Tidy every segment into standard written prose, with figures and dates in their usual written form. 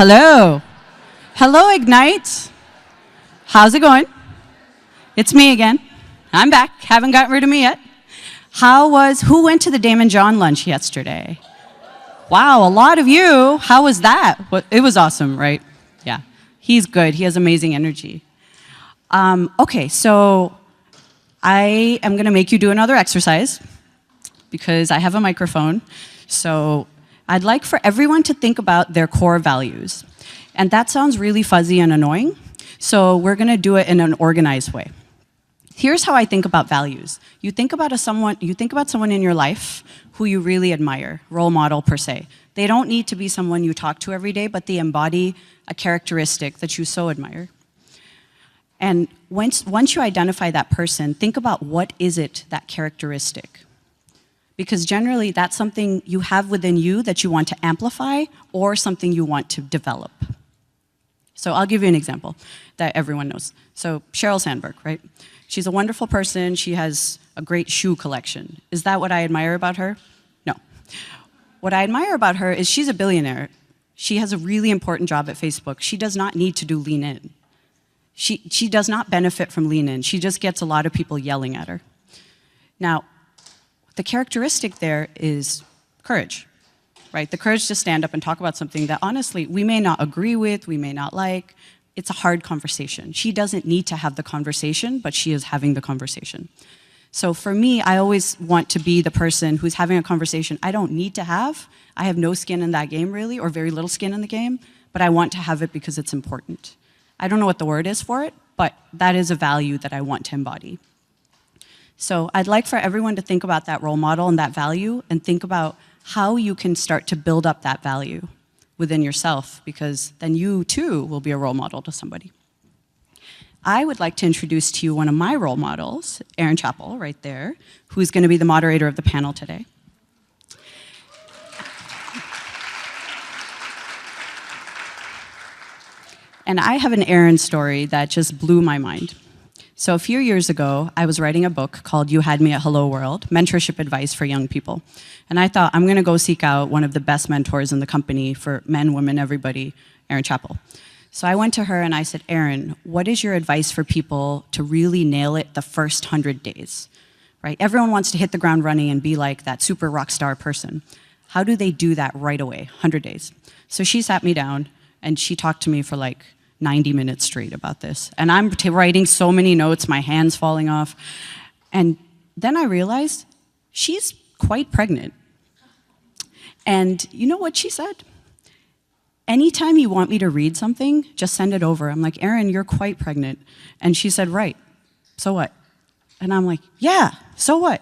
Hello. Hello, Ignite. How's it going? It's me again. I'm back. Haven't gotten rid of me yet. Who went to the Damon John lunch yesterday? Wow, a lot of you. How was that? It was awesome, right? Yeah. He's good. He has amazing energy. Okay, so I am going to make you do another exercise because I have a microphone. So I'd like for everyone to think about their core values. And that sounds really fuzzy and annoying. So we're going to do it in an organized way. Here's how I think about values. You think about someone in your life who you really admire, role model per se. They don't need to be someone you talk to every day, but they embody a characteristic that you so admire. And once you identify that person, think about what is it, that characteristic. Because generally, that's something you have within you that you want to amplify or something you want to develop. So I'll give you an example that everyone knows. So Sheryl Sandberg, right? She's a wonderful person. She has a great shoe collection. Is that what I admire about her? No. What I admire about her is she's a billionaire. She has a really important job at Facebook. She does not need to do lean in. She does not benefit from lean in. She just gets a lot of people yelling at her. Now, the characteristic there is courage, right? The courage to stand up and talk about something that honestly we may not agree with, we may not like. It's a hard conversation. She doesn't need to have the conversation, but she is having the conversation. So for me, I always want to be the person who's having a conversation I don't need to have. I have no skin in that game really, or very little skin in the game, but I want to have it because it's important. I don't know what the word is for it, but that is a value that I want to embody. So I'd like for everyone to think about that role model and that value and think about how you can start to build up that value within yourself, because then you too will be a role model to somebody. I would like to introduce to you one of my role models, Erin Chapple, right there, who's going to be the moderator of the panel today. And I have an Erin story that just blew my mind. So a few years ago, I was writing a book called You Had Me at Hello World, Mentorship Advice for Young People. And I thought, I'm going to go seek out one of the best mentors in the company for men, women, everybody, Erin Chapple. So I went to her and I said, Erin, what is your advice for people to really nail it the first 100 days? Right? Everyone wants to hit the ground running and be like that super rock star person. How do they do that right away, 100 days? So she sat me down and she talked to me for like 90 minutes straight about this. And I'm writing so many notes, my hand's falling off. And then I realized she's quite pregnant. And you know what she said? Anytime you want me to read something, just send it over. I'm like, Erin, you're quite pregnant. And she said, right, so what? And I'm like, yeah, so what?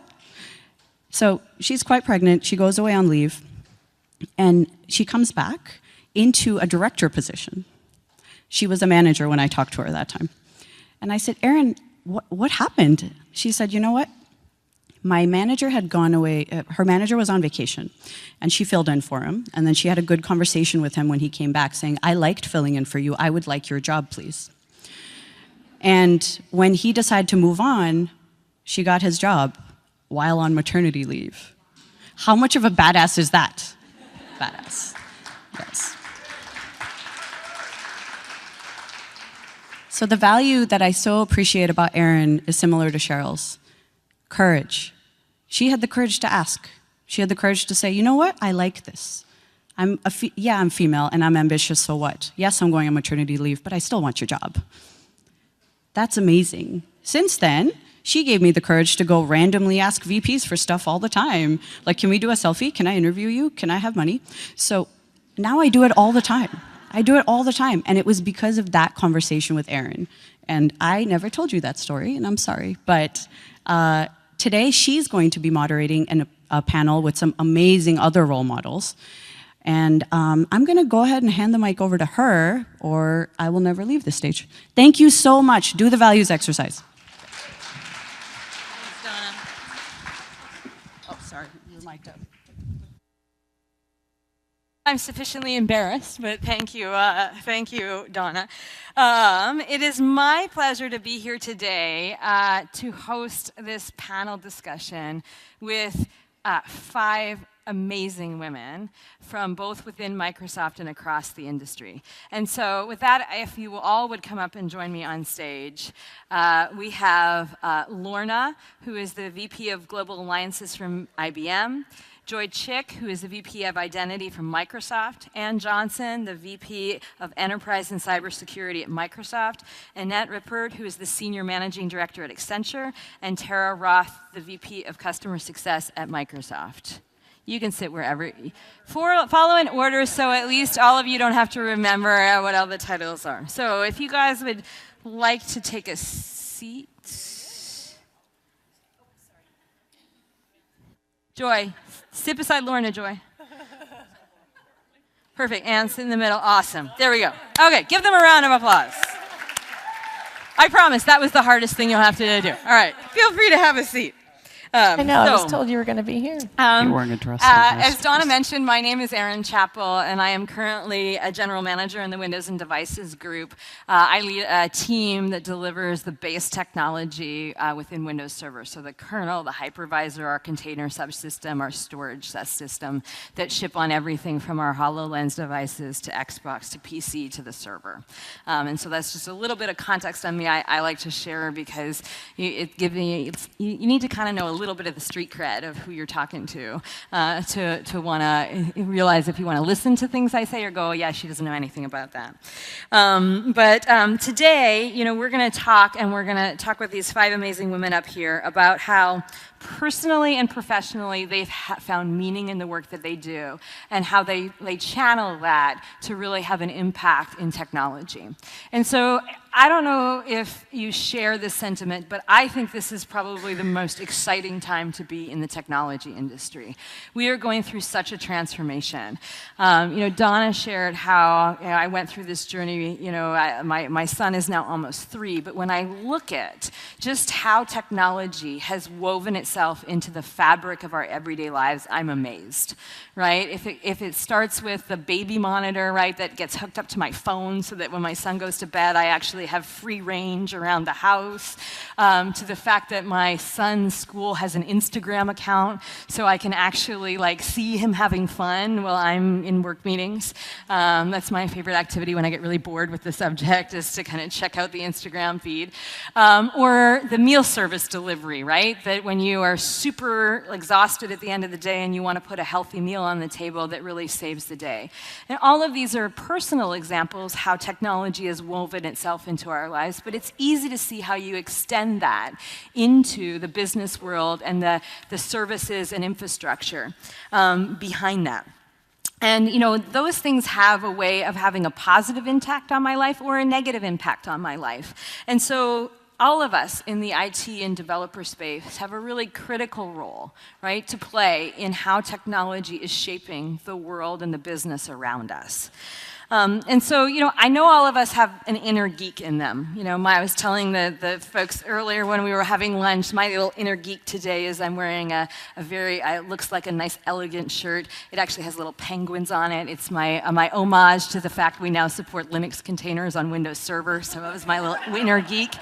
So she's quite pregnant, she goes away on leave, and she comes back into a director position. She was a manager when I talked to her that time. And I said, Erin, what happened? She said, you know what? My manager had gone away, her manager was on vacation, and she filled in for him. And then she had a good conversation with him when he came back saying, I liked filling in for you, I would like your job, please. And when he decided to move on, she got his job while on maternity leave. How much of a badass is that? Badass, yes. So the value that I so appreciate about Erin is similar to Sheryl's. Courage. She had the courage to ask. She had the courage to say, you know what, I like this. I'm female and I'm ambitious, so what? Yes, I'm going on maternity leave, but I still want your job. That's amazing. Since then, she gave me the courage to go randomly ask VPs for stuff all the time. Like, can we do a selfie? Can I interview you? Can I have money? So now I do it all the time. I do it all the time, and it was because of that conversation with Erin. And I never told you that story, and I'm sorry. But today, she's going to be moderating a panel with some amazing other role models. And I'm going to go ahead and hand the mic over to her, or I will never leave this stage. Thank you so much. Do the values exercise. Thanks, Donna. Oh, sorry, you're mic'd up. I'm sufficiently embarrassed, but thank you, Donna. It is my pleasure to be here today to host this panel discussion with 5 amazing women from both within Microsoft and across the industry. And so with that, if you all would come up and join me on stage, we have Lorna, who is the VP of Global Alliances from IBM, Joy Chick, who is the VP of Identity from Microsoft, Ann Johnson, the VP of Enterprise and Cybersecurity at Microsoft, Annette Rippert, who is the Senior Managing Director at Accenture, and Tara Roth, the VP of Customer Success at Microsoft. You can sit wherever. Follow in order so at least all of you don't have to remember what all the titles are. So if you guys would like to take a seat. Joy, sit beside Lorna, Joy. Perfect, Anne, sit in the middle, awesome. There we go. Okay, give them a round of applause. I promise that was the hardest thing you'll have to do. All right, feel free to have a seat. I know, I was told you were going to be here. You weren't addressed. As Donna mentioned, my name is Erin Chapple, and I am currently a general manager in the Windows and Devices group. I lead a team that delivers the base technology within Windows Server. So the kernel, the hypervisor, our container subsystem, our storage system that ship on everything from our HoloLens devices to Xbox to PC to the server. And so that's just a little bit of context on me I like to share because you need to kind of know a little bit of the street cred of who you're talking to want to realize if you want to listen to things I say or go, oh, yeah, she doesn't know anything about that. But today, we're going to talk with these 5 amazing women up here about how personally and professionally they've found meaning in the work that they do and how they channel that to really have an impact in technology. And so I don't know if you share this sentiment, but I think this is probably the most exciting time to be in the technology industry. We are going through such a transformation. Donna shared how I went through this journey. My son is now almost 3, but when I look at just how technology has woven itself into the fabric of our everyday lives, I'm amazed, right? If it starts with the baby monitor, right, that gets hooked up to my phone so that when my son goes to bed, I actually have free range around the house, to the fact that my son's school has an Instagram account so I can actually see him having fun while I'm in work meetings. That's my favorite activity when I get really bored with the subject, is to kind of check out the Instagram feed. Or the meal service delivery, right? That when you are super exhausted at the end of the day and you want to put a healthy meal on the table that really saves the day. And all of these are personal examples how technology has woven itself into our lives, but it's easy to see how you extend that into the business world and the services and infrastructure behind that. And, those things have a way of having a positive impact on my life or a negative impact on my life. And so all of us in the IT and developer space have a really critical role, right, to play in how technology is shaping the world and the business around us. And so, I know all of us have an inner geek in them. I was telling the folks earlier when we were having lunch, my little inner geek today is I'm wearing a very, it looks like a nice, elegant shirt. It actually has little penguins on it. It's my homage to the fact we now support Linux containers on Windows Server, so that was my little inner geek.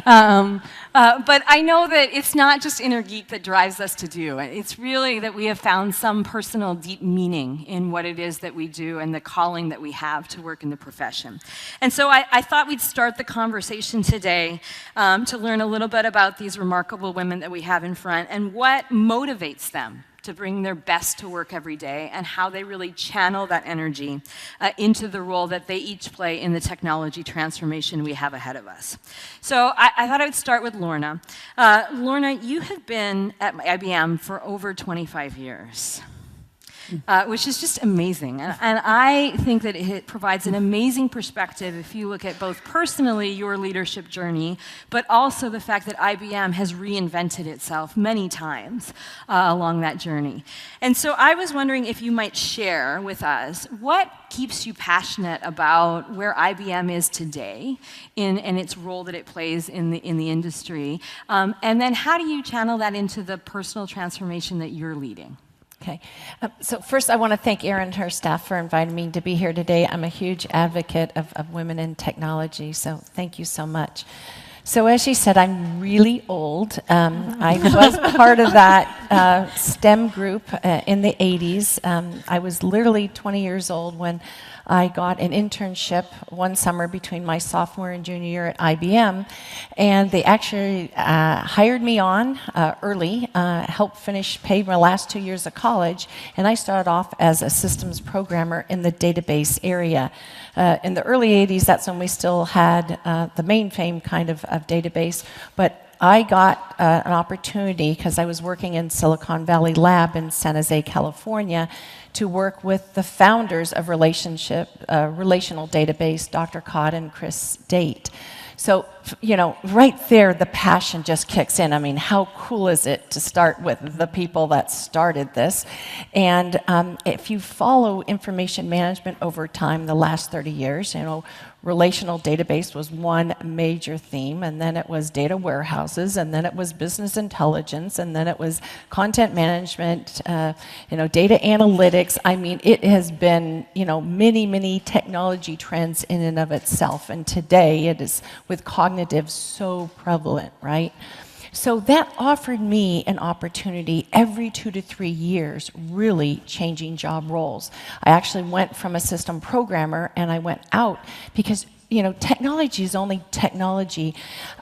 But I know that it's not just inner geek that drives us to do it. It's really that we have found some personal deep meaning in what it is that we do and the calling that we have to work in the profession. And so I thought we'd start the conversation today to learn a little bit about these remarkable women that we have in front and what motivates them to bring their best to work every day and how they really channel that energy into the role that they each play in the technology transformation we have ahead of us. So I thought I would start with Lorna. Lorna, you have been at IBM for over 25 years. Which is just amazing. And I think that it provides an amazing perspective if you look at both personally your leadership journey, but also the fact that IBM has reinvented itself many times along that journey. And so I was wondering if you might share with us what keeps you passionate about where IBM is today and its role that it plays in the industry, and then how do you channel that into the personal transformation that you're leading? Okay. So first, I want to thank Erin and her staff for inviting me to be here today. I'm a huge advocate of women in technology, so thank you so much. So as she said, I'm really old. I was part of that STEM group in the 80s. I was literally 20 years old when I got an internship one summer between my sophomore and junior year at IBM, and they actually hired me on early, helped pay my last 2 years of college, and I started off as a systems programmer in the database area. In the early 80s, that's when we still had the mainframe kind of database, but I got an opportunity, because I was working in Silicon Valley Lab in San Jose, California, to work with the founders of relational database, Dr. Codd and Chris Date. So, right there, the passion just kicks in. I mean, how cool is it to start with the people that started this? And if you follow information management over time, the last 30 years, relational database was one major theme, and then it was data warehouses, and then it was business intelligence, and then it was content management, data analytics. I mean, it has been, many, many technology trends in and of itself, and today it is, with cognitive, so prevalent, right? So that offered me an opportunity every 2 to 3 years, really changing job roles. I actually went from a system programmer and I went out because, technology is only technology,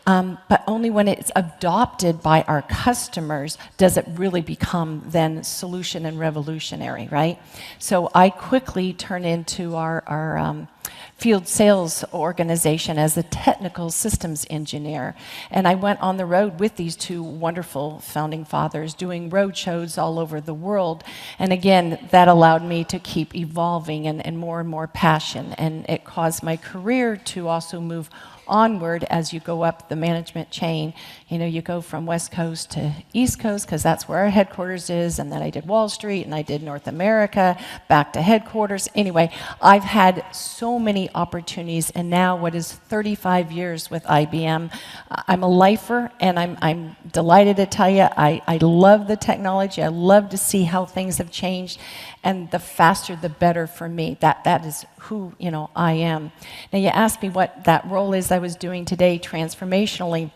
but only when it's adopted by our customers does it really become then solution and revolutionary, right? So I quickly turned into our field sales organization as a technical systems engineer. And I went on the road with these two wonderful founding fathers doing road shows all over the world. And again, that allowed me to keep evolving and more passion. And it caused my career to also move onward as you go up the management chain. You go from West Coast to East Coast because that's where our headquarters is, and then I did Wall Street, and I did North America, back to headquarters. Anyway, I've had so many opportunities, and now what is 35 years with IBM, I'm a lifer, and I'm delighted to tell you I love the technology. I love to see how things have changed, and the faster the better for me. That is who I am. Now you asked me what that role is I was doing today transformationally.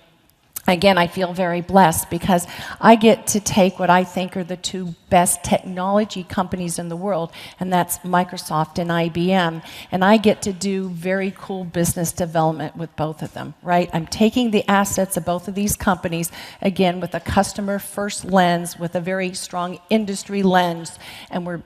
Again, I feel very blessed because I get to take what I think are the two best technology companies in the world, and that's Microsoft and IBM, and I get to do very cool business development with both of them, right? I'm taking the assets of both of these companies, again, with a customer-first lens, with a very strong industry lens, and we're,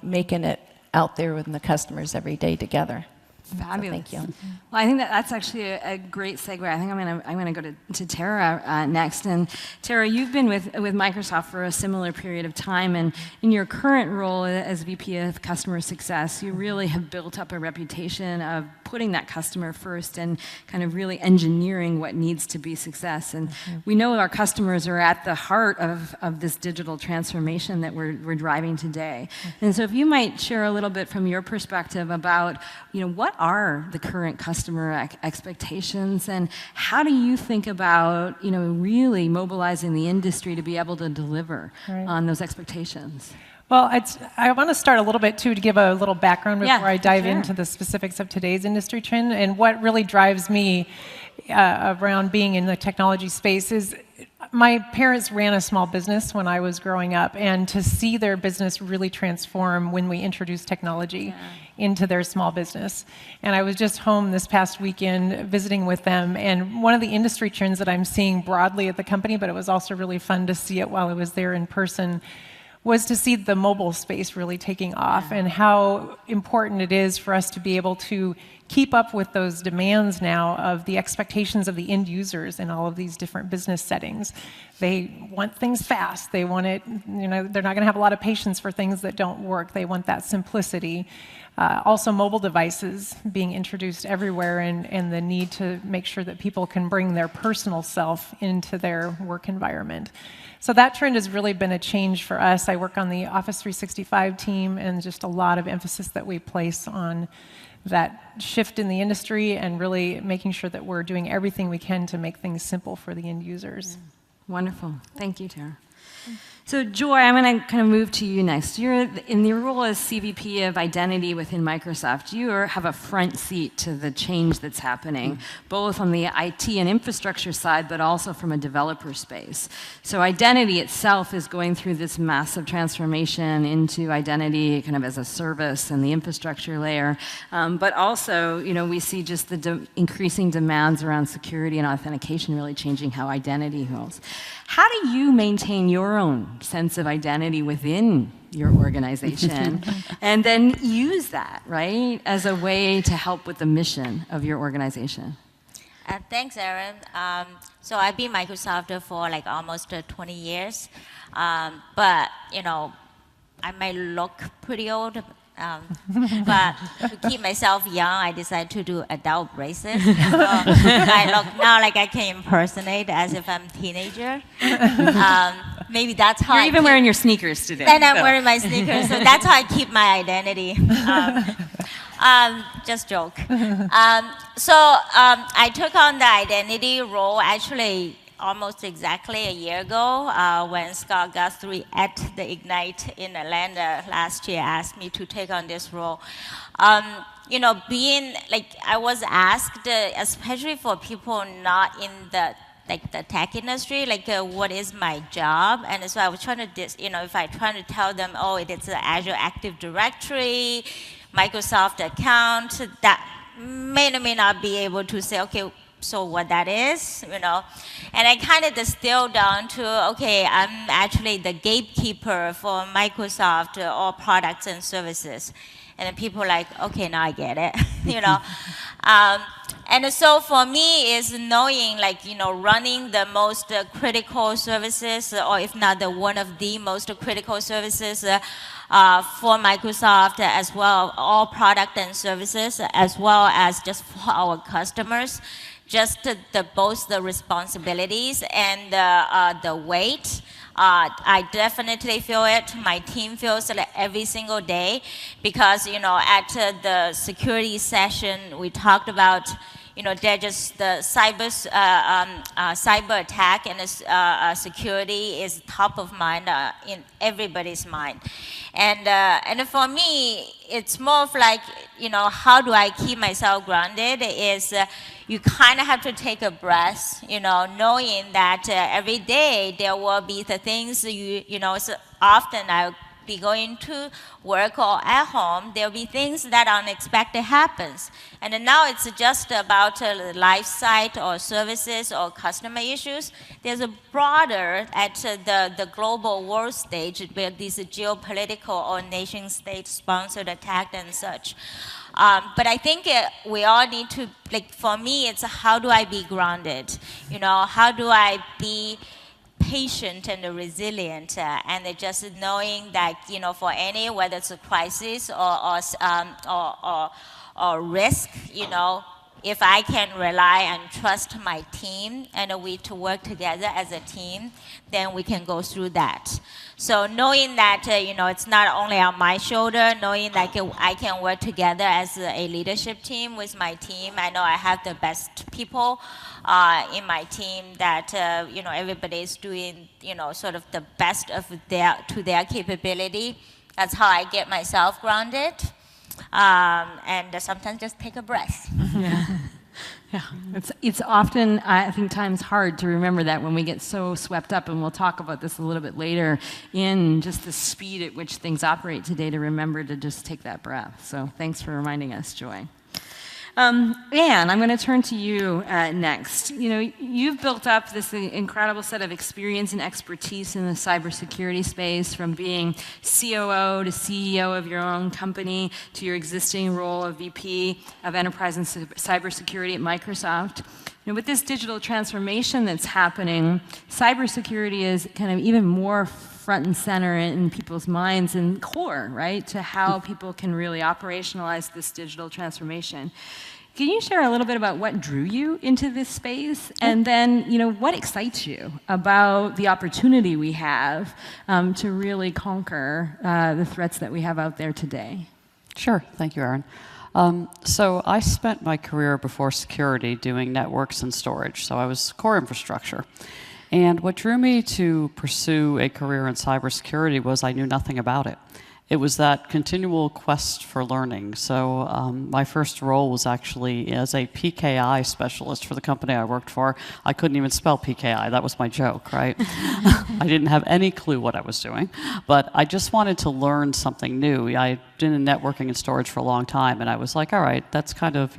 making it out there with the customers every day together. Fabulous. So thank you. Well, I think that's actually a great segue. I think I'm gonna go to Tara next. And Tara, you've been with Microsoft for a similar period of time, and in your current role as VP of Customer Success, you really have built up a reputation of putting that customer first and kind of really engineering what needs to be success. And we know our customers are at the heart of this digital transformation that we're driving today. And so if you might share a little bit from your perspective about, what are the current customer expectations, and how do you think about, really mobilizing the industry to be able to deliver on those expectations? Well, I want to start a little bit, too, to give a little background before I dive sure. into the specifics of today's industry trend. And what really drives me around being in the technology space is my parents ran a small business when I was growing up, and to see their business really transform when we introduced technology into their small business. And I was just home this past weekend visiting with them, and one of the industry trends that I'm seeing broadly at the company, but it was also really fun to see it while I was there in person, was to see the mobile space really taking off and how important it is for us to be able to keep up with those demands now of the expectations of the end users in all of these different business settings. They want things fast. They want it, they're not going to have a lot of patience for things that don't work. They want that simplicity. Also mobile devices being introduced everywhere, and the need to make sure that people can bring their personal self into their work environment. So that trend has really been a change for us. I work on the Office 365 team, and just a lot of emphasis that we place on that shift in the industry and really making sure that we're doing everything we can to make things simple for the end users. Wonderful. Thank you, Tara. So Joy, I'm going to kind of move to you next. You're in your role as CVP of Identity within Microsoft. You have a front seat to the change that's happening, both on the IT and infrastructure side, but also from a developer space. So Identity itself is going through this massive transformation into identity kind of as a service and the infrastructure layer. But also, we see just the increasing demands around security and authentication really changing how identity holds. How do you maintain your own sense of identity within your organization and then use that, right, as a way to help with the mission of your organization? Thanks, Erin. So I've been Microsoft for like almost 20 years, but I might look pretty old. But to keep myself young, I decided to do adult braces. So I look now like I can impersonate as if I'm a teenager. Maybe that's how You're even wearing your sneakers today. And I'm wearing my sneakers, so that's how I keep my identity. Just joke. I took on the identity role actually almost exactly a year ago when Scott Guthrie at the Ignite in Atlanta last year asked me to take on this role. Being like I was asked, especially for people not in the tech industry, what is my job? And so I was trying to, if I try to tell them, oh, it's an Azure Active Directory, Microsoft account, that may or may not be able to say, okay, so what that is, And I kind of distilled down to, okay, I'm actually the gatekeeper for Microsoft, all products and services. And then people are like, okay, now I get it, And so for me is knowing, running the most critical services, or if not one of the most critical services for Microsoft as well, all product and services, as well as just for our customers. Just both the responsibilities and the weight. I definitely feel it. My team feels it every single day because, at the security session, we talked about, they're just the cyber attack and security is top of mind in everybody's mind. And for me, it's more of like, how do I keep myself grounded is you kind of have to take a breath, knowing that every day there will be the things so often I'll be going to work or at home, there'll be things that unexpected happens. And then now it's just about life site or services or customer issues. There's a broader at the global world stage where these geopolitical or nation state sponsored attack and such. But I think we all need to, for me, it's how do I be grounded? How do I be patient and resilient, and just knowing that for any, whether it's a crisis or risk, if I can rely and trust my team and we to work together as a team, then we can go through that. So knowing that it's not only on my shoulder, knowing that I can work together as a leadership team with my team. I know I have the best people in my team that everybody is doing sort of the best of their capability. That's how I get myself grounded. And sometimes just take a breath. Yeah, it's often, I think, times hard to remember that when we get so swept up, and we'll talk about this a little bit later, in just the speed at which things operate today, to remember to just take that breath. So thanks for reminding us, Joy. Anne, I'm going to turn to you next. You've built up this incredible set of experience and expertise in the cybersecurity space, from being COO to CEO of your own company to your existing role of VP of Enterprise and Cybersecurity at Microsoft. With this digital transformation that's happening, cybersecurity is kind of even more front and center in people's minds and core, right, to how people can really operationalize this digital transformation. Can you share a little bit about what drew you into this space, and then, what excites you about the opportunity we have to really conquer the threats that we have out there today? Sure. Thank you, Erin. So I spent my career before security doing networks and storage. So I was core infrastructure. And what drew me to pursue a career in cybersecurity was I knew nothing about it. It was that continual quest for learning. So my first role was actually as a PKI specialist for the company I worked for. I couldn't even spell PKI. That was my joke, right? I didn't have any clue what I was doing. But I just wanted to learn something new. I'd been in networking and storage for a long time, and I was like, all right, that's kind of,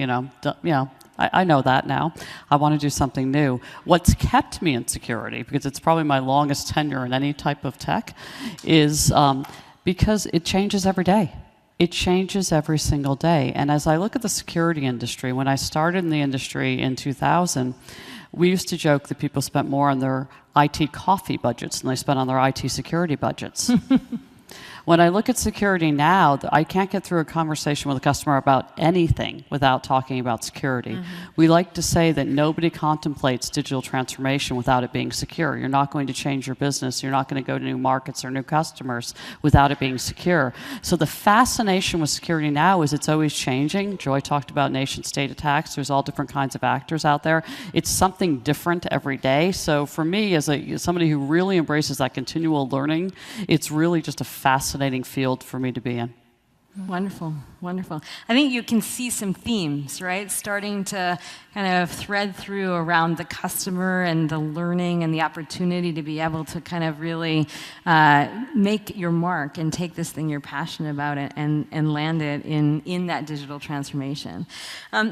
I know that now. I want to do something new. What's kept me in security, because it's probably my longest tenure in any type of tech, is because it changes every day. It changes every single day. And as I look at the security industry, when I started in the industry in 2000, we used to joke that people spent more on their IT coffee budgets than they spent on their IT security budgets. When I look at security now, I can't get through a conversation with a customer about anything without talking about security. We like to say that nobody contemplates digital transformation without it being secure. You're not going to change your business. You're not going to go to new markets or new customers without it being secure. So the fascination with security now is it's always changing. Joy talked about nation-state attacks. There's all different kinds of actors out there. It's something different every day. So for me, as somebody who really embraces that continual learning, it's really just a fascinating field for me to be in. Wonderful, wonderful. I think you can see some themes, right? Starting to kind of thread through around the customer and the learning and the opportunity to be able to kind of really make your mark and take this thing you're passionate about and land it in that digital transformation.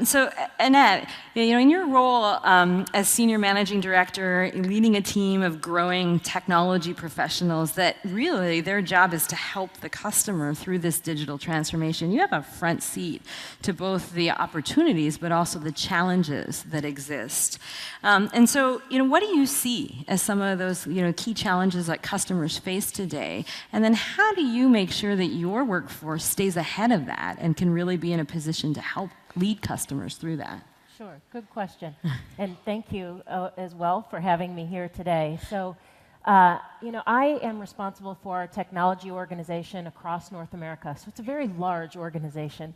So, Annette, in your role as Senior Managing Director, leading a team of growing technology professionals that really their job is to help the customer through this digital transformation, you have a front seat to both the opportunities but also the challenges that exist. And so, what do you see as some of those, key challenges that customers face today? And then how do you make sure that your workforce stays ahead of that and can really be in a position to help lead customers through that? Sure, good question. And thank you as well for having me here today. So, I am responsible for a technology organization across North America. So it's a very large organization.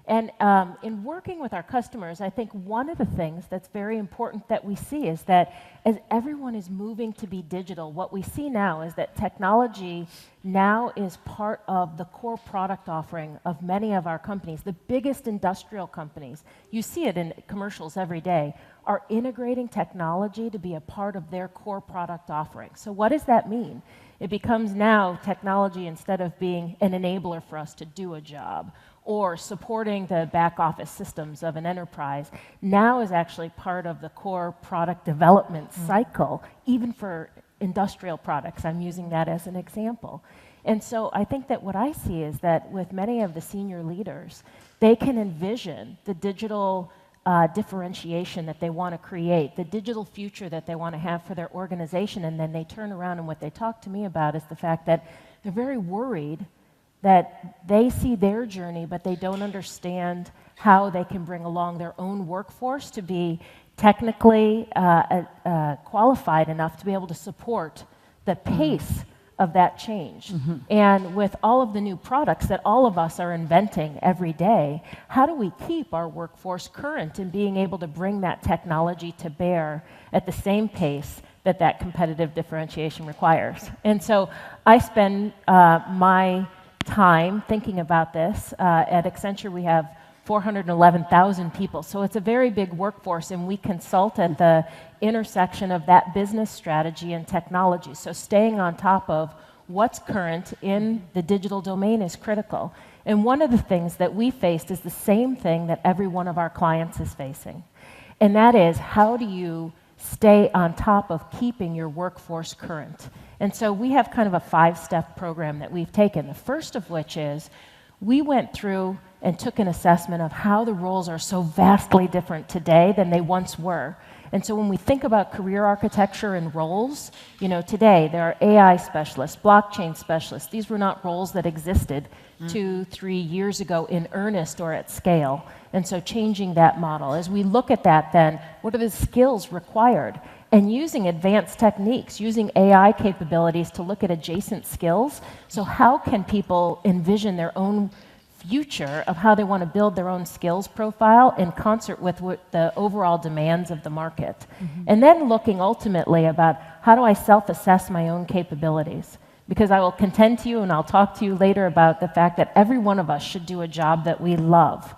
And in working with our customers, I think one of the things that's very important that we see is that as everyone is moving to be digital, what we see now is that technology now is part of the core product offering of many of our companies. The biggest industrial companies, you see it in commercials every day, are integrating technology to be a part of their core product offering. So what does that mean? It becomes now technology, instead of being an enabler for us to do a job or supporting the back office systems of an enterprise, now is actually part of the core product development cycle, even for industrial products. I'm using that as an example. And so I think that what I see is that with many of the senior leaders, they can envision the digital differentiation that they want to create, the digital future that they want to have for their organization, and then they turn around and what they talk to me about is the fact that they're very worried that they see their journey, but they don't understand how they can bring along their own workforce to be technically qualified enough to be able to support the pace of that change. And with all of the new products that all of us are inventing every day, how do we keep our workforce current in being able to bring that technology to bear at the same pace that that competitive differentiation requires? And so I spend my time thinking about this. At Accenture, we have 411,000 people. So it's a very big workforce, and we consult at the intersection of that business strategy and technology. So staying on top of what's current in the digital domain is critical. And one of the things that we faced is the same thing that every one of our clients is facing. And that is, how do you stay on top of keeping your workforce current? And so we have kind of a 5-step program that we've taken. The first of which is, we went through and took an assessment of how the roles are so vastly different today than they once were. And so when we think about career architecture and roles, today there are AI specialists, blockchain specialists. These were not roles that existed 2-3 years ago in earnest or at scale. And so changing that model. As we look at that then, what are the skills required? And using advanced techniques, using AI capabilities to look at adjacent skills. So how can people envision their own future of how they want to build their own skills profile in concert with what the overall demands of the market. And then looking ultimately about how do I self-assess my own capabilities? Because I will contend to you, and I'll talk to you later about the fact that every one of us should do a job that we love.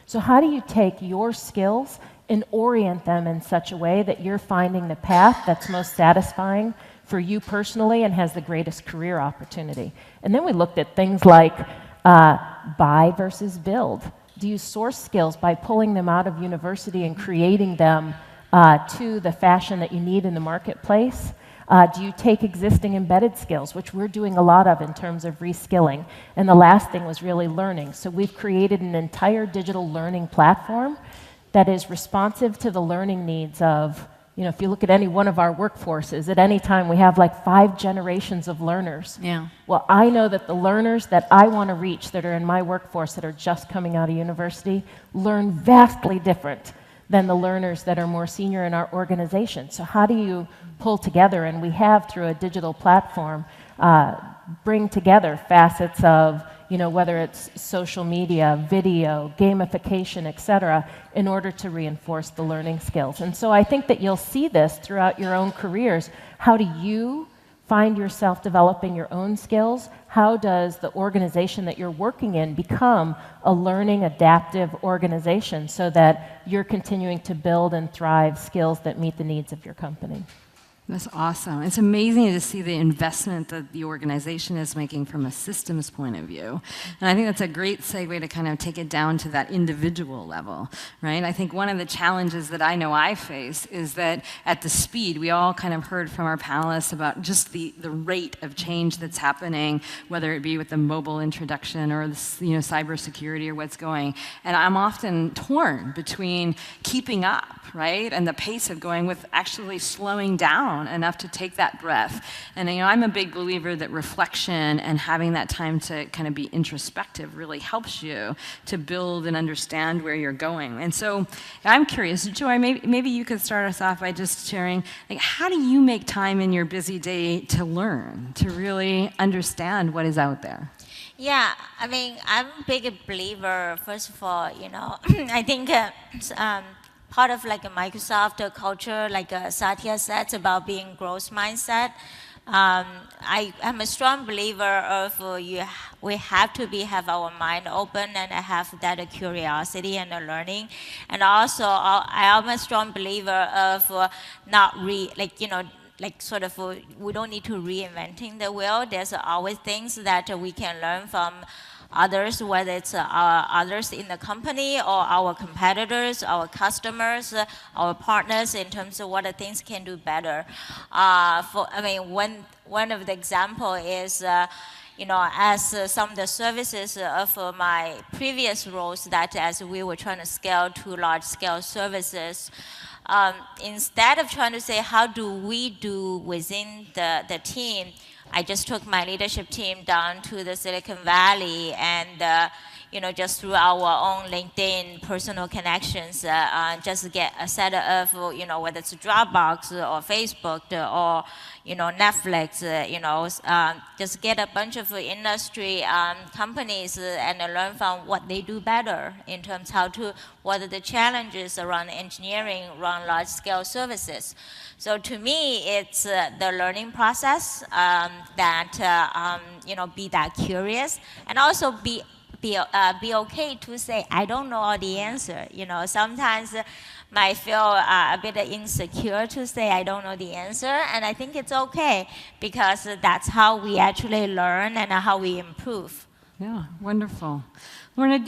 So how do you take your skills and orient them in such a way that you're finding the path that's most satisfying for you personally and has the greatest career opportunity? And then we looked at things like buy versus build. Do you source skills by pulling them out of university and creating them to the fashion that you need in the marketplace? Do you take existing embedded skills, which we're doing a lot of in terms of reskilling? And the last thing was really learning. So we've created an entire digital learning platform that is responsive to the learning needs of, if you look at any one of our workforces, at any time we have like 5 generations of learners. Yeah. Well, I know that the learners that I want to reach that are in my workforce that are just coming out of university learn vastly different than the learners that are more senior in our organization. So how do you pull together, and we have through a digital platform, bring together facets of, whether it's social media, video, gamification, et cetera, in order to reinforce the learning skills. And so I think that you'll see this throughout your own careers. How do you find yourself developing your own skills? How does the organization that you're working in become a learning, adaptive organization so that you're continuing to build and thrive skills that meet the needs of your company? That's awesome. It's amazing to see the investment that the organization is making from a systems point of view. And I think that's a great segue to kind of take it down to that individual level, right? I think one of the challenges that I know I face is that at the speed, we all kind of heard from our panelists about just the rate of change that's happening, whether it be with the mobile introduction or the, cybersecurity or what's going. And I'm often torn between keeping up, right, and the pace of going with actually slowing down enough to take that breath. And I'm a big believer that reflection and having that time to kind of be introspective really helps you to build and understand where you're going. And so I'm curious, Joy, maybe you could start us off by just sharing, how do you make time in your busy day to learn, to really understand what is out there? Yeah, I'm a big believer, first of all, I think part of like a Microsoft culture, like Satya said, about being growth mindset. I am a strong believer of we have to have our mind open and have that curiosity and learning. And also, I am a strong believer of we don't need to reinventing the wheel. There's always things that we can learn from others, whether it's others in the company or our competitors, our customers, our partners, in terms of what the things can do better. One of the example is, as some of the services of my previous roles, that as we were trying to scale to large-scale services, instead of trying to say how do we do within the team, I just took my leadership team down to the Silicon Valley and, just through our own LinkedIn personal connections, just get a set of, whether it's Dropbox or Facebook or, Netflix, just get a bunch of industry companies and learn from what they do better in terms what are the challenges around engineering, around large-scale services. So to me, it's the learning process that, be that curious, and also be okay to say, I don't know all the answer. Sometimes might feel a bit insecure to say I don't know the answer, and I think it's okay because that's how we actually learn and how we improve. Yeah, wonderful. Lorna,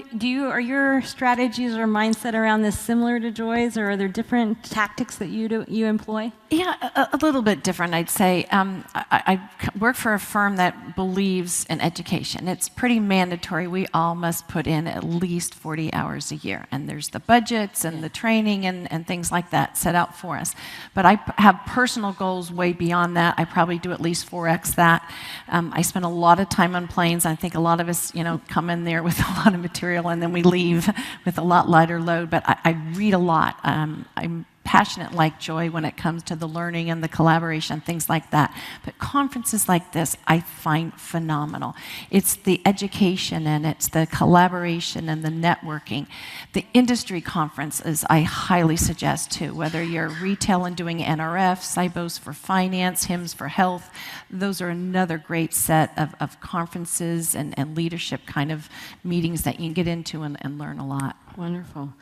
are your strategies or mindset around this similar to Joy's, or are there different tactics that you employ? Yeah, a little bit different, I'd say. I work for a firm that believes in education. It's pretty mandatory. We all must put in at least 40 hours a year. And there's the budgets and the training and things like that set out for us. But I have personal goals way beyond that. I probably do at least 4x that. I spend a lot of time on planes. I think a lot of us, come in there with a lot of material and then we leave with a lot lighter load. But I read a lot. I'm passionate like Joy when it comes to the learning and the collaboration, things like that. But conferences like this, I find phenomenal. It's the education and it's the collaboration and the networking. The industry conferences, I highly suggest too, whether you're retail and doing NRF, SIBOs for finance, HIMSS for health. Those are another great set of conferences and leadership kind of meetings that you can get into and learn a lot. Wonderful.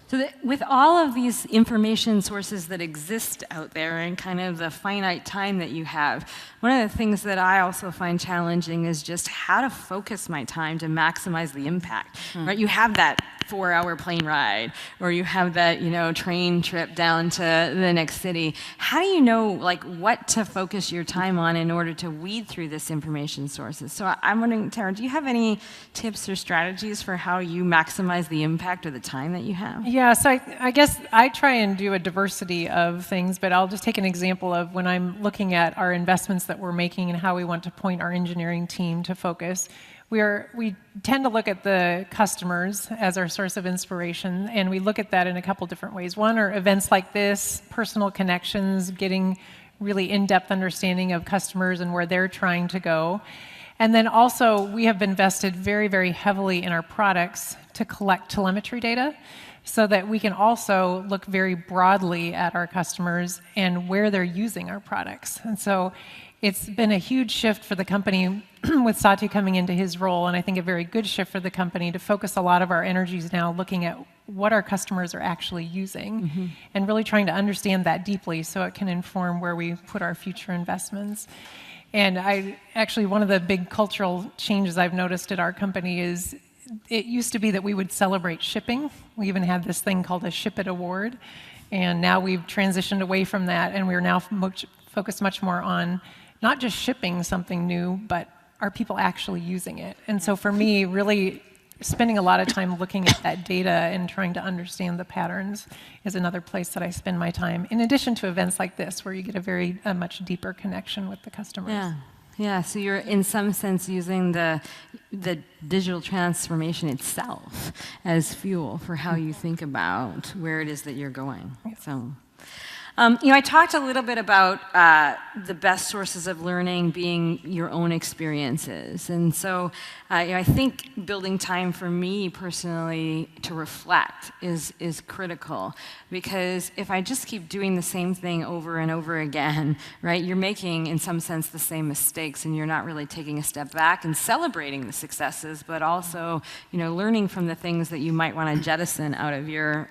So with all of these information sources that exist out there and kind of the finite time that you have, one of the things that I also find challenging is just how to focus my time to maximize the impact, right? You have that 4-hour plane ride, or you have that, train trip down to the next city. How do you know, what to focus your time on in order to weed through this information sources? So I'm wondering, Tara, do you have any tips or strategies for how you maximize the impact of the time that you have? Yeah, so I guess I try and do a diversity of things, but I'll just take an example of when I'm looking at our investments that we're making and how we want to point our engineering team to focus. We tend to look at the customers as our source of inspiration, and we look at that in a couple different ways. One are events like this, personal connections, getting really in-depth understanding of customers and where they're trying to go. And then also, we have invested very, very heavily in our products to collect telemetry data so that we can also look very broadly at our customers and where they're using our products. And so it's been a huge shift for the company with Satya coming into his role, and I think a very good shift for the company to focus a lot of our energies now looking at what our customers are actually using and really trying to understand that deeply so it can inform where we put our future investments. And one of the big cultural changes I've noticed at our company is it used to be that we would celebrate shipping. We even had this thing called a Ship It Award, and now we've transitioned away from that, and we're now focused much more on not just shipping something new, but are people actually using it? And so for me, really spending a lot of time looking at that data and trying to understand the patterns is another place that I spend my time, in addition to events like this, where you get a much deeper connection with the customers. Yeah, so you're in some sense using the digital transformation itself as fuel for how you think about where it is that you're going. So. I talked a little bit about the best sources of learning being your own experiences. And so I think building time for me personally to reflect is critical, because if I just keep doing the same thing over and over again, right, you're making, in some sense, the same mistakes, and you're not really taking a step back and celebrating the successes, but also, learning from the things that you might want to jettison out of your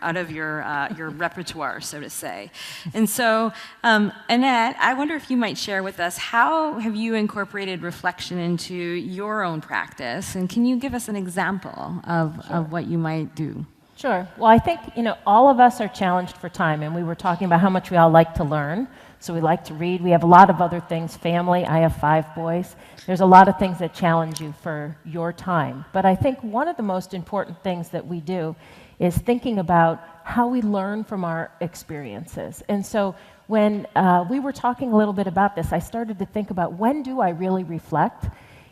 repertoire, so to say. And so, Annette, I wonder if you might share with us, how have you incorporated reflection into your own practice? And can you give us an example of what you might do? Sure. Well, I think, all of us are challenged for time, and we were talking about how much we all like to learn. So we like to read. We have a lot of other things, family. I have 5 boys. There's a lot of things that challenge you for your time. But I think one of the most important things that we do is thinking about how we learn from our experiences. And so when we were talking a little bit about this, I started to think about, when do I really reflect?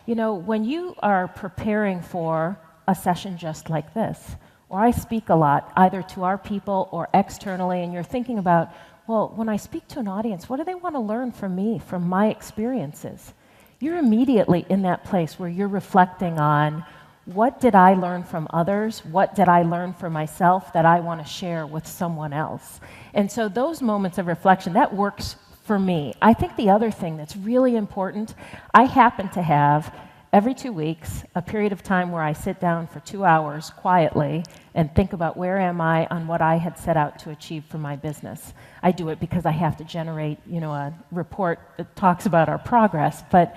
When you are preparing for a session just like this, or I speak a lot, either to our people or externally, and you're thinking about, well, when I speak to an audience, what do they want to learn from me, from my experiences? You're immediately in that place where you're reflecting on, what did I learn from others? What did I learn for myself that I want to share with someone else? And so those moments of reflection, that works for me. I think the other thing that's really important, I happen to have, every 2 weeks, a period of time where I sit down for 2 hours quietly and think about where am I on what I had set out to achieve for my business. I do it because I have to generate, a report that talks about our progress. But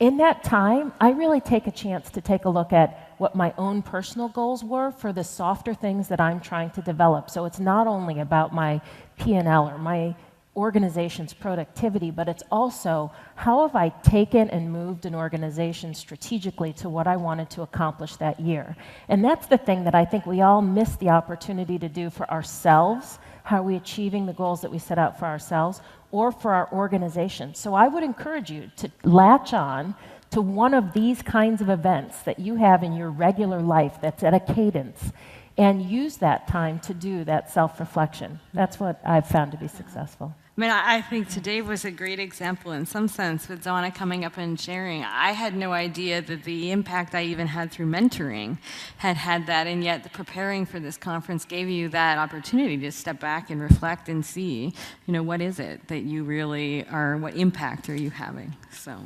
in that time, I really take a chance to take a look at what my own personal goals were for the softer things that I'm trying to develop. So it's not only about my P&L or my organization's productivity, but it's also, how have I taken and moved an organization strategically to what I wanted to accomplish that year? And that's the thing that I think we all miss the opportunity to do for ourselves. How are we achieving the goals that we set out for ourselves or for our organization? So I would encourage you to latch on to one of these kinds of events that you have in your regular life that's at a cadence, and use that time to do that self-reflection. That's what I've found to be successful. I mean, I think today was a great example in some sense with Donna coming up and sharing. I had no idea that the impact I even had through mentoring had that, and yet the preparing for this conference gave you that opportunity to step back and reflect and see, what is it that you really are, what impact are you having? So.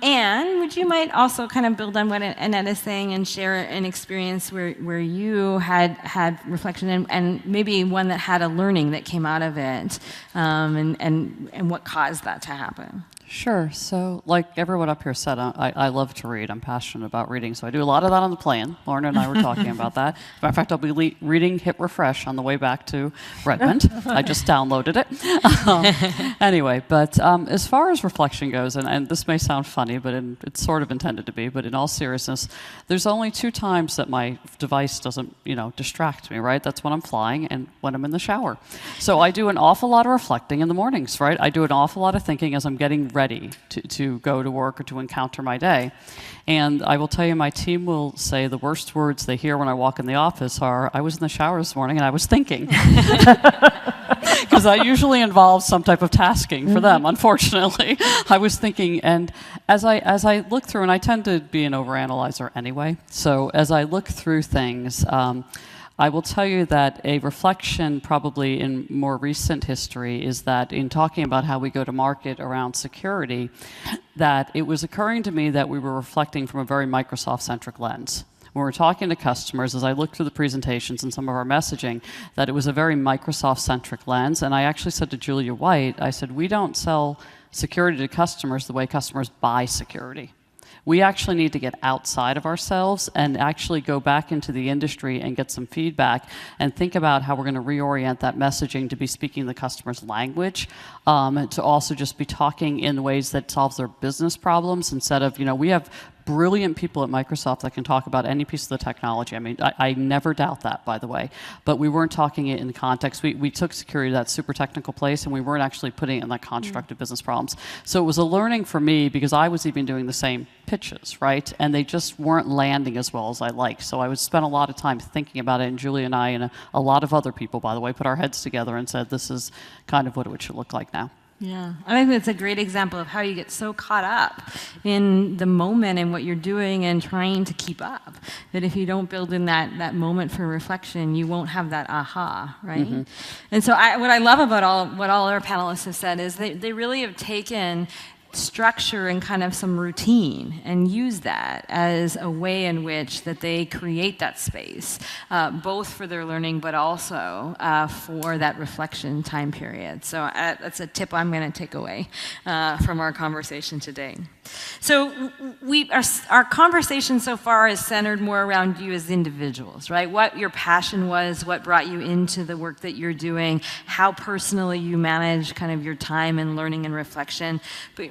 Anne, would you might also kind of build on what Annette is saying and share an experience where you had reflection and maybe one that had a learning that came out of it, and what caused that to happen? Sure. So, like everyone up here said, I love to read. I'm passionate about reading, so I do a lot of that on the plane. Lorna and I were talking about that. As a matter of fact, I'll be reading Hit Refresh on the way back to Redmond. I just downloaded it. Anyway, but as far as reflection goes, and this may sound funny, but it's sort of intended to be, but in all seriousness, there's only 2 times that my device doesn't, distract me, right? That's when I'm flying and when I'm in the shower. So I do an awful lot of reflecting in the mornings, right? I do an awful lot of thinking as I'm getting ready to go to work or to encounter my day. And I will tell you, my team will say the worst words they hear when I walk in the office are, I was in the shower this morning and I was thinking. Because that usually involves some type of tasking for them, unfortunately. I was thinking, and as I look through, and I tend to be an overanalyzer anyway, so as I look through things, I will tell you that a reflection probably in more recent history is that in talking about how we go to market around security, that it was occurring to me that we were reflecting from a very Microsoft-centric lens. When we're talking to customers, as I looked through the presentations and some of our messaging, that it was a very Microsoft-centric lens. And I actually said to Julia White, I said, we don't sell security to customers the way customers buy security. We actually need to get outside of ourselves and actually go back into the industry and get some feedback and think about how we're going to reorient that messaging to be speaking the customer's language, to also just be talking in ways that solves their business problems instead of, we have brilliant people at Microsoft that can talk about any piece of the technology. I mean, I never doubt that, by the way. But we weren't talking it in the context. We took security to that super technical place, and we weren't actually putting it in that construct of business problems. So it was a learning for me because I was even doing the same pitches, right? And they just weren't landing as well as I liked. So I would spend a lot of time thinking about it, and Julie and I and a lot of other people, by the way, put our heads together and said, this is kind of what it should look like now. Yeah, I think that's a great example of how you get so caught up in the moment and what you're doing and trying to keep up, that if you don't build in that moment for reflection, you won't have that aha, right? Mm-hmm. And so what I love about what all our panelists have said is they really have taken structure and kind of some routine and use that as a way in which that they create that space, both for their learning but also for that reflection time period. So that's a tip I'm going to take away from our conversation today. So our conversation so far is centered more around you as individuals, right? What your passion was, what brought you into the work that you're doing, how personally you manage kind of your time and learning and reflection.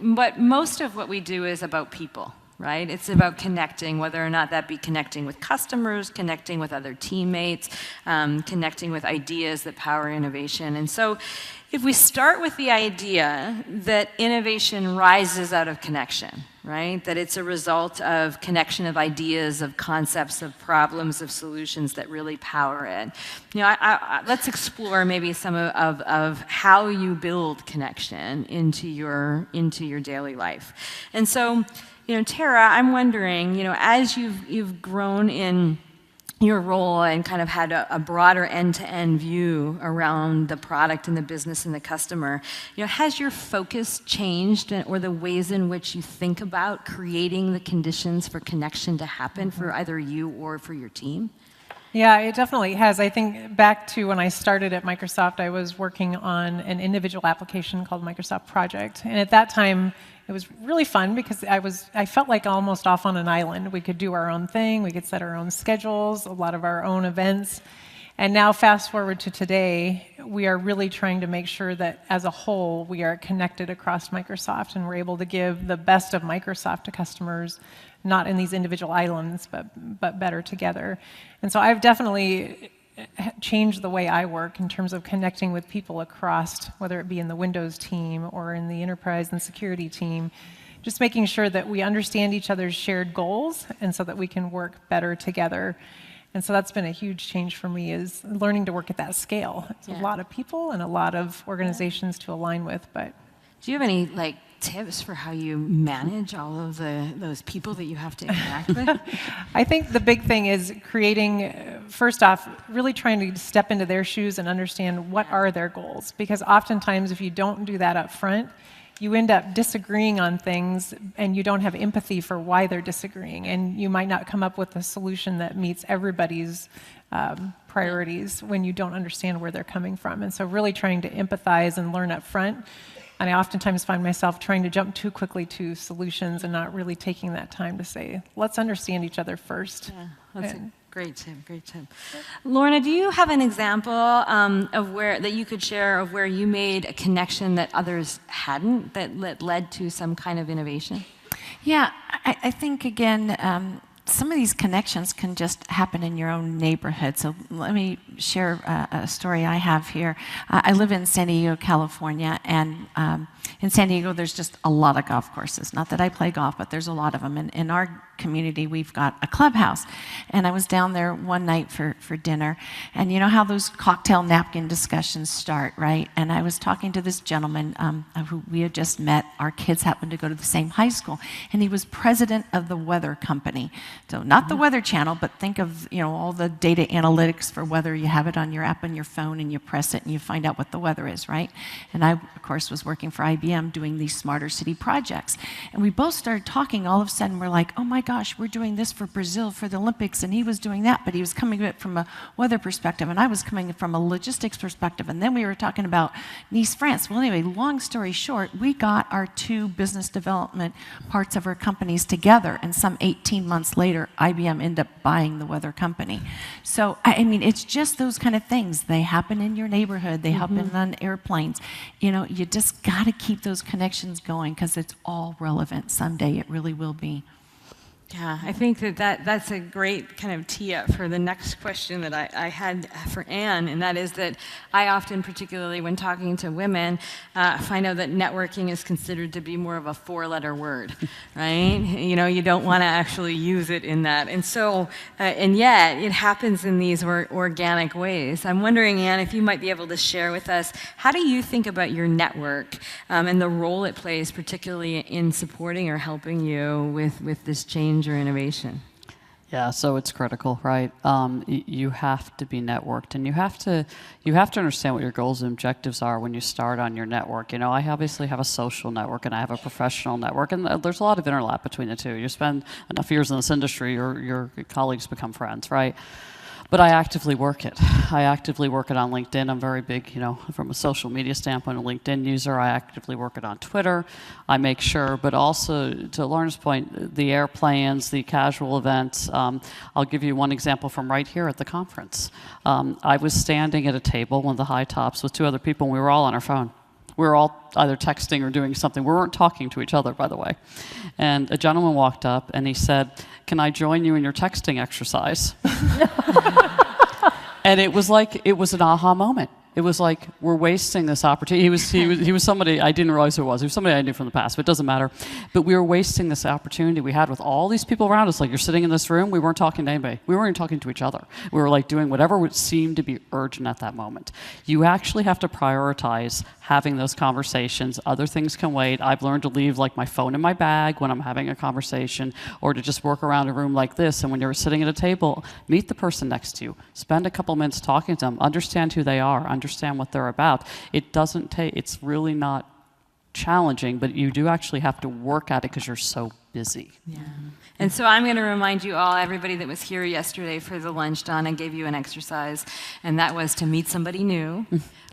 But most of what we do is about people, right? It's about connecting, whether or not that be connecting with customers, connecting with other teammates, connecting with ideas that power innovation. And so if we start with the idea that innovation rises out of connection, right? That it's a result of connection of ideas, of concepts, of problems, of solutions that really power it. Let's explore maybe some of how you build connection into your daily life. And so, Tara, I'm wondering, as you've grown in your role and kind of had a broader end-to-end view around the product and the business and the customer, has your focus changed or the ways in which you think about creating the conditions for connection to happen for either you or for your team? Yeah, it definitely has. I think back to when I started at Microsoft, I was working on an individual application called Microsoft Project. And at that time, it was really fun because I felt like almost off on an island. We could do our own thing. We could set our own schedules, a lot of our own events. And now fast forward to today, we are really trying to make sure that as a whole, we are connected across Microsoft and we're able to give the best of Microsoft to customers, not in these individual islands, but better together. And so I've definitely changed the way I work in terms of connecting with people across, whether it be in the Windows team or in the enterprise and security team, just making sure that we understand each other's shared goals and so that we can work better together. And so that's been a huge change for me, is learning to work at that scale. It's a lot of people and a lot of organizations to align with. But do you have any tips for how you manage all of those people that you have to interact with? I think the big thing is creating, first off, really trying to step into their shoes and understand what are their goals. Because oftentimes, if you don't do that up front, you end up disagreeing on things and you don't have empathy for why they're disagreeing. And you might not come up with a solution that meets everybody's priorities when you don't understand where they're coming from. And so really trying to empathize and learn up front. And I oftentimes find myself trying to jump too quickly to solutions and not really taking that time to say, let's understand each other first. Yeah, that's a great tip, great tip. Lorna, do you have an example of that you could share of where you made a connection that others hadn't, that led to some kind of innovation? Yeah, I think, again, some of these connections can just happen in your own neighborhood. So let me share a story I have here. I live in San Diego, California, and in San Diego there's just a lot of golf courses. Not that I play golf, but there's a lot of them. And in our community, we've got a clubhouse. And I was down there one night for dinner, and you know how those cocktail napkin discussions start, right? And I was talking to this gentleman who we had just met. Our kids happened to go to the same high school, and he was president of the weather company. So not the Weather Channel, but think of all the data analytics for weather. You have it on your app on your phone, and you press it, and you find out what the weather is, right? And I, of course, was working for IBM doing these smarter city projects. And we both started talking. All of a sudden, we're like, oh my gosh, we're doing this for Brazil for the Olympics, and he was doing that, but he was coming at it from a weather perspective, and I was coming from a logistics perspective, and then we were talking about Nice, France. Well, anyway, long story short, we got our two business development parts of our companies together, and some 18 months later, IBM ended up buying the weather company. So, I mean, it's just those kind of things. They happen in your neighborhood. They happen on airplanes. You just got to keep those connections going, because it's all relevant. Someday it really will be. Yeah, I think that's a great kind of tee up for the next question that I had for Anne, and that is that I often, particularly when talking to women, find out that networking is considered to be more of a four-letter word, right? You don't want to actually use it in that. And so, and yet, it happens in these organic ways. I'm wondering, Anne, if you might be able to share with us, how do you think about your network and the role it plays, particularly in supporting or helping you with this change or innovation? Yeah, so it's critical, right? You have to be networked, and you have to understand what your goals and objectives are when you start on your network. I obviously have a social network and I have a professional network, and there's a lot of overlap between the two. You spend enough years in this industry, your colleagues become friends, right? But I actively work it. I actively work it on LinkedIn. I'm very big, from a social media standpoint, a LinkedIn user. I actively work it on Twitter. I make sure, but also, to Lauren's point, the airplanes, the casual events. I'll give you one example from right here at the conference. I was standing at a table, one of the high tops, with two other people, and we were all on our phone. We were all either texting or doing something. We weren't talking to each other, by the way. And a gentleman walked up and he said, "Can I join you in your texting exercise?" And it was an aha moment. It was like, we're wasting this opportunity. He was somebody, I didn't realize who it was. He was somebody I knew from the past, but it doesn't matter. But we were wasting this opportunity we had with all these people around us. Like, you're sitting in this room, we weren't talking to anybody. We weren't even talking to each other. We were doing whatever would seem to be urgent at that moment. You actually have to prioritize having those conversations. Other things can wait. I've learned to leave my phone in my bag when I'm having a conversation, or to just work around a room like this. And when you're sitting at a table, meet the person next to you. Spend a couple minutes talking to them. Understand who they are. Understand what they're about. It's really not challenging, but you do actually have to work at it because you're so busy. Yeah. And so I'm going to remind you all, everybody that was here yesterday for the lunch, Donna gave you an exercise, and that was to meet somebody new,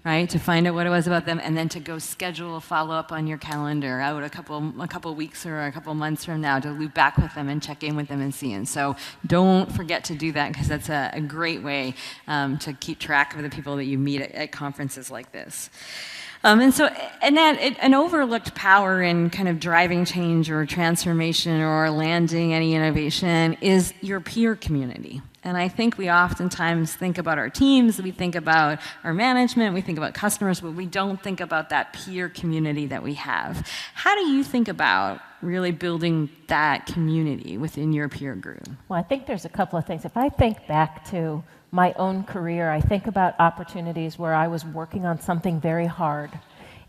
right? To find out what it was about them, and then to go schedule a follow-up on your calendar out a couple weeks or a couple months from now to loop back with them and check in with them and see. And so don't forget to do that, because that's a great way to keep track of the people that you meet at conferences like this. And an overlooked power in kind of driving change or transformation or landing any innovation is your peer community. And I think we oftentimes think about our teams, we think about our management, we think about customers, but we don't think about that peer community that we have. How do you think about really building that community within your peer group? Well, I think there's a couple of things. If I think back to my own career, I think about opportunities where I was working on something very hard.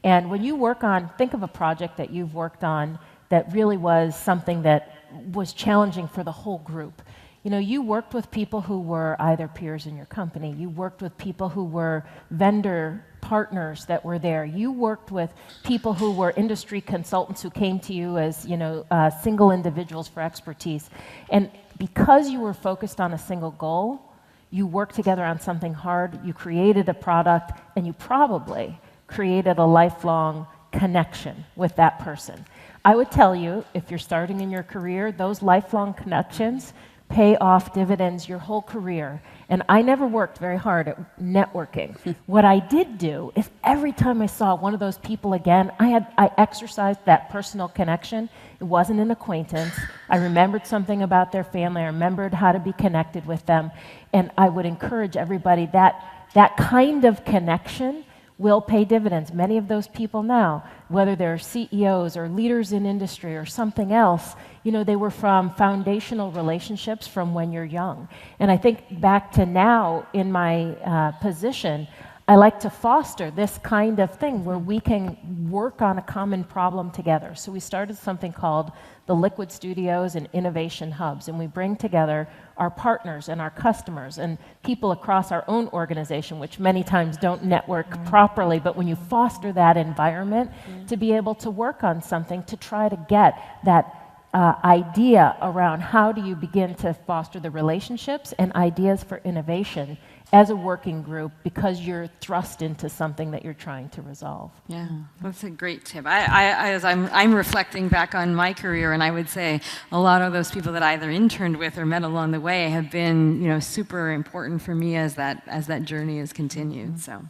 And when you work on, think of a project that you've worked on that really was something that was challenging for the whole group. You know, you worked with people who were either peers in your company, you worked with people who were vendor partners that were there, you worked with people who were industry consultants who came to you as, you know, single individuals for expertise. And because you were focused on a single goal, you worked together on something hard, you created a product, and you probably created a lifelong connection with that person. I would tell you, if you're starting in your career, those lifelong connections pay off dividends your whole career. And I never worked very hard at networking. What I did do is every time I saw one of those people again, I exercised that personal connection. It wasn't an acquaintance. I remembered something about their family. I remembered how to be connected with them. And I would encourage everybody that kind of connection will pay dividends. Many of those people now, whether they're CEOs or leaders in industry or something else, you know, they were from foundational relationships from when you're young. And I think back to now in my position, I like to foster this kind of thing where we can work on a common problem together. So we started something called the Liquid Studios and Innovation Hubs, and we bring together our partners and our customers and people across our own organization, which many times don't network properly, but when you foster that environment to be able to work on something to try to get that idea around how do you begin to foster the relationships and ideas for innovation as a working group because you're thrust into something that you're trying to resolve. Yeah, that's a great tip. As I'm reflecting back on my career, and I would say a lot of those people that I either interned with or met along the way have been, you know, super important for me as that journey has continued. So.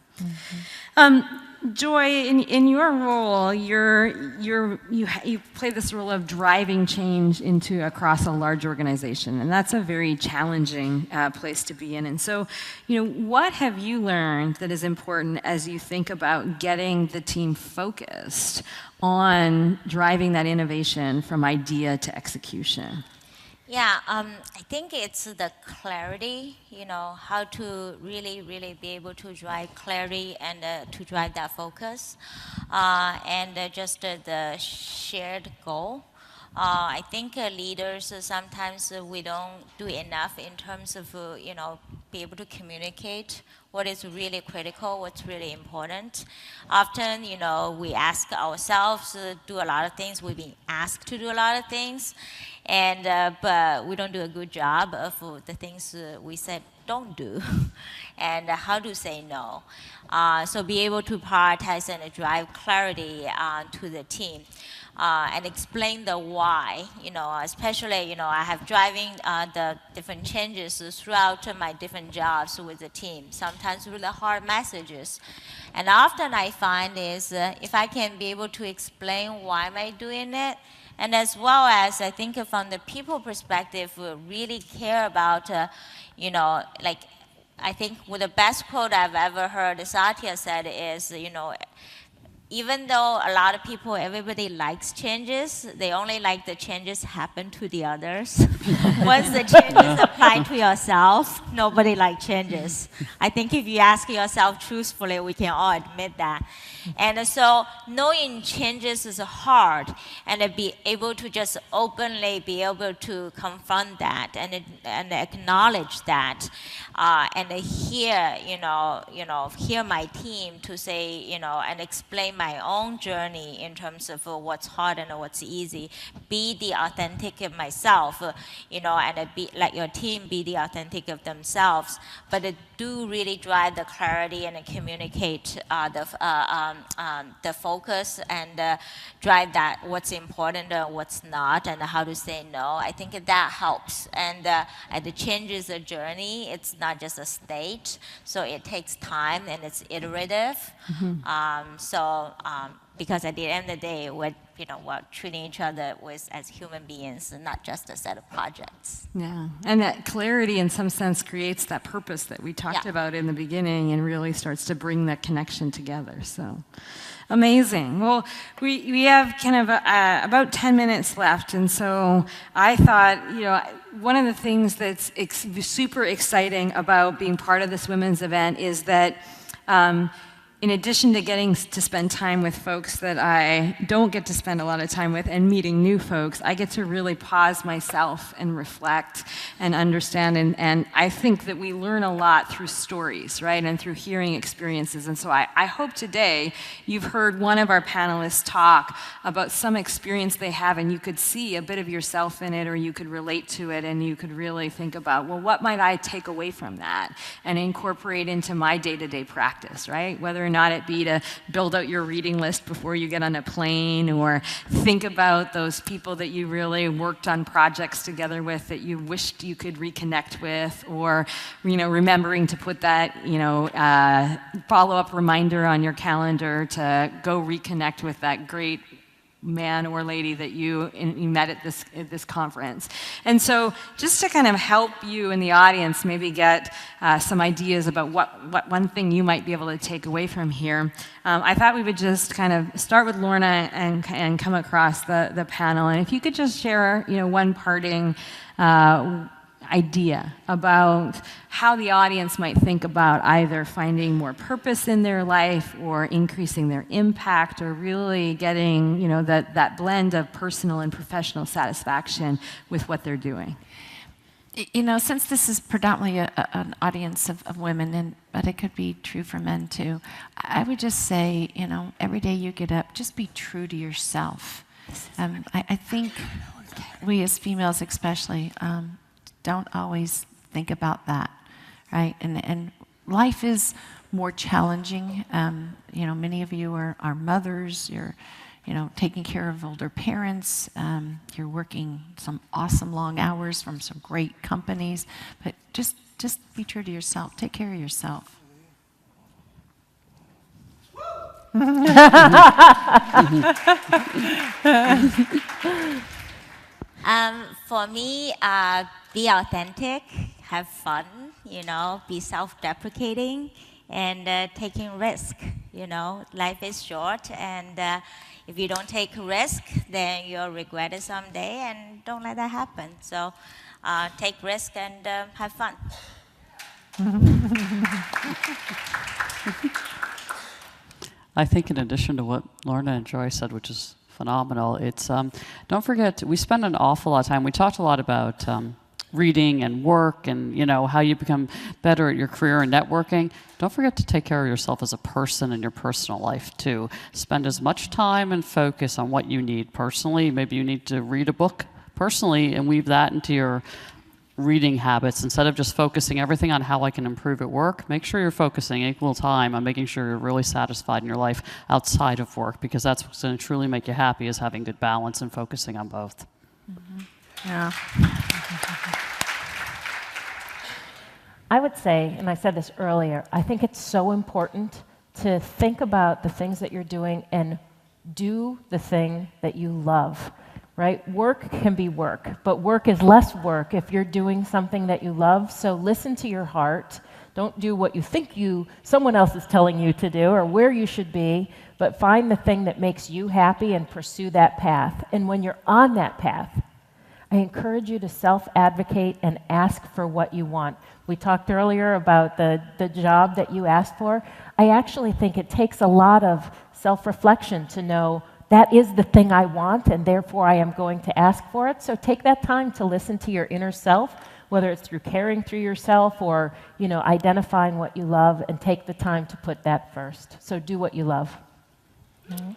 Joy, in your role, you play this role of driving change across a large organization, and that's a very challenging place to be in. And so, you know, what have you learned that is important as you think about getting the team focused on driving that innovation from idea to execution? Yeah, I think it's the clarity, you know, how to really be able to drive clarity and to drive that focus, and just the shared goal. I think leaders sometimes we don't do enough in terms of, you know, be able to communicate what is really critical, what's really important. Often, you know, we ask ourselves to do a lot of things. We've been asked to do a lot of things, and but we don't do a good job of the things we said don't do, and how to say no. So be able to prioritize and drive clarity to the team. And explain the why, you know, especially, you know, I have driving the different changes throughout my different jobs with the team, sometimes really hard messages. And often I find is if I can be able to explain why am I doing it, and as well as I think from the people perspective, really care about, you know, like, I think with the best quote I've ever heard Satya said is, you know, even though a lot of people, everybody likes changes, they only like the changes happen to the others. Once the changes apply to yourself, nobody likes changes. I think if you ask yourself truthfully, we can all admit that. And so knowing changes is hard, and be able to just openly be able to confront that and acknowledge that, and hear, hear my team to say, you know, and explain my own journey in terms of what's hard and what's easy. Be the authentic of myself, you know, and be let your team be the authentic of themselves. But do really drive the clarity and communicate the focus and drive that what's important and what's not and how to say no. I think that helps. And the change is a journey. It's not just a state. So it takes time and it's iterative. So because at the end of the day, we're treating each other as human beings and not just a set of projects. Yeah, and that clarity in some sense creates that purpose that we talked about in the beginning and really starts to bring that connection together, so. Amazing. Well, we have kind of about 10 minutes left, and so I thought, one of the things that's super exciting about being part of this women's event is that in addition to getting to spend time with folks that I don't get to spend a lot of time with and meeting new folks, I get to really pause myself and reflect and understand. And I think that we learn a lot through stories, right, and through hearing experiences. And so I hope today you've heard one of our panelists talk about some experience they have, and you could see a bit of yourself in it, or you could relate to it, and you could really think about, well, what might I take away from that and incorporate into my day-to-day practice, right? Whether or not it be to build out your reading list before you get on a plane, or think about those people that you really worked on projects together with that you wished you could reconnect with, or remembering to put that follow-up reminder on your calendar to go reconnect with that great man or lady that you met at this conference. And so just to kind of help you in the audience maybe get some ideas about what one thing you might be able to take away from here, I thought we would just kind of start with Lorna and come across the panel. And if you could just share one parting idea about how the audience might think about either finding more purpose in their life or increasing their impact, or really getting that blend of personal and professional satisfaction with what they're doing. Since this is predominantly an audience of women, but it could be true for men too, I would just say, every day you get up, just be true to yourself. I think we as females especially don't always think about that, right? And life is more challenging. Many of you are mothers. You're, taking care of older parents. You're working some awesome long hours from some great companies. But just be true to yourself. Take care of yourself. For me, be authentic, have fun, be self-deprecating, and taking risk. Life is short, and if you don't take risk, then you'll regret it someday, and don't let that happen. So take risk and have fun. I think in addition to what Lorna and Joy said, which is phenomenal, it's don't forget, we spend an awful lot of time, we talked a lot about reading and work and how you become better at your career and networking. Don't forget to take care of yourself as a person in your personal life too. Spend as much time and focus on what you need personally. Maybe you need to read a book personally and weave that into your reading habits. Instead of just focusing everything on how I can improve at work, make sure you're focusing equal time on making sure you're really satisfied in your life outside of work, because that's what's going to truly make you happy, is having good balance and focusing on both. Mm-hmm. Yeah. I would say, and I said this earlier, I think it's so important to think about the things that you're doing and do the thing that you love. Right? Work can be work, but work is less work if you're doing something that you love. So listen to your heart. Don't do what you think someone else is telling you to do or where you should be, but find the thing that makes you happy and pursue that path. And when you're on that path, I encourage you to self-advocate and ask for what you want. We talked earlier about the job that you asked for. I actually think it takes a lot of self-reflection to know that is the thing I want, and therefore I am going to ask for it. So take that time to listen to your inner self, whether it's through caring through yourself or, identifying what you love, and take the time to put that first. So do what you love. Yeah.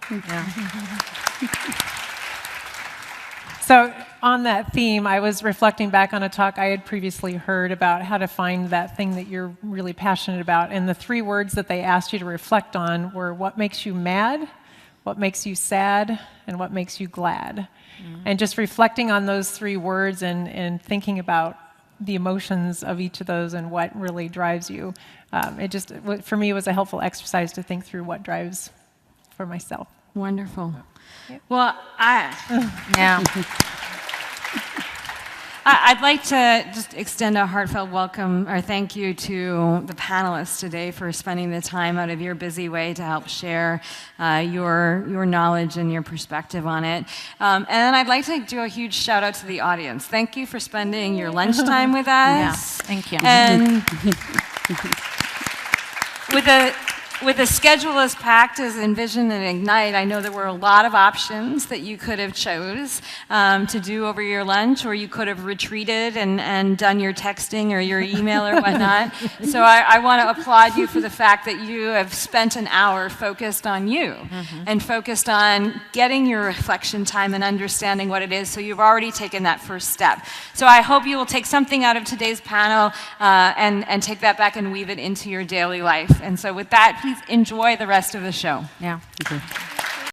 So on that theme, I was reflecting back on a talk I had previously heard about how to find that thing that you're really passionate about. And the 3 words that they asked you to reflect on were what makes you mad, what makes you sad, and what makes you glad. Mm-hmm. And just reflecting on those 3 words and thinking about the emotions of each of those and what really drives you. For me, it was a helpful exercise to think through what drives for myself. Wonderful. Yeah. Well, Yeah. I'd like to just extend a heartfelt welcome or thank you to the panelists today for spending the time out of your busy way to help share your knowledge and your perspective on it. And then I'd like to do a huge shout out to the audience. Thank you for spending your lunchtime with us. Yeah, thank you. And with a schedule as packed as Envision and Ignite, I know there were a lot of options that you could have chose to do over your lunch, or you could have retreated and done your texting or your email or whatnot. So I want to applaud you for the fact that you have spent an hour focused on you and focused on getting your reflection time and understanding what it is. So you've already taken that first step. So I hope you will take something out of today's panel and take that back and weave it into your daily life. And so with that, please enjoy the rest of the show. Yeah. Okay.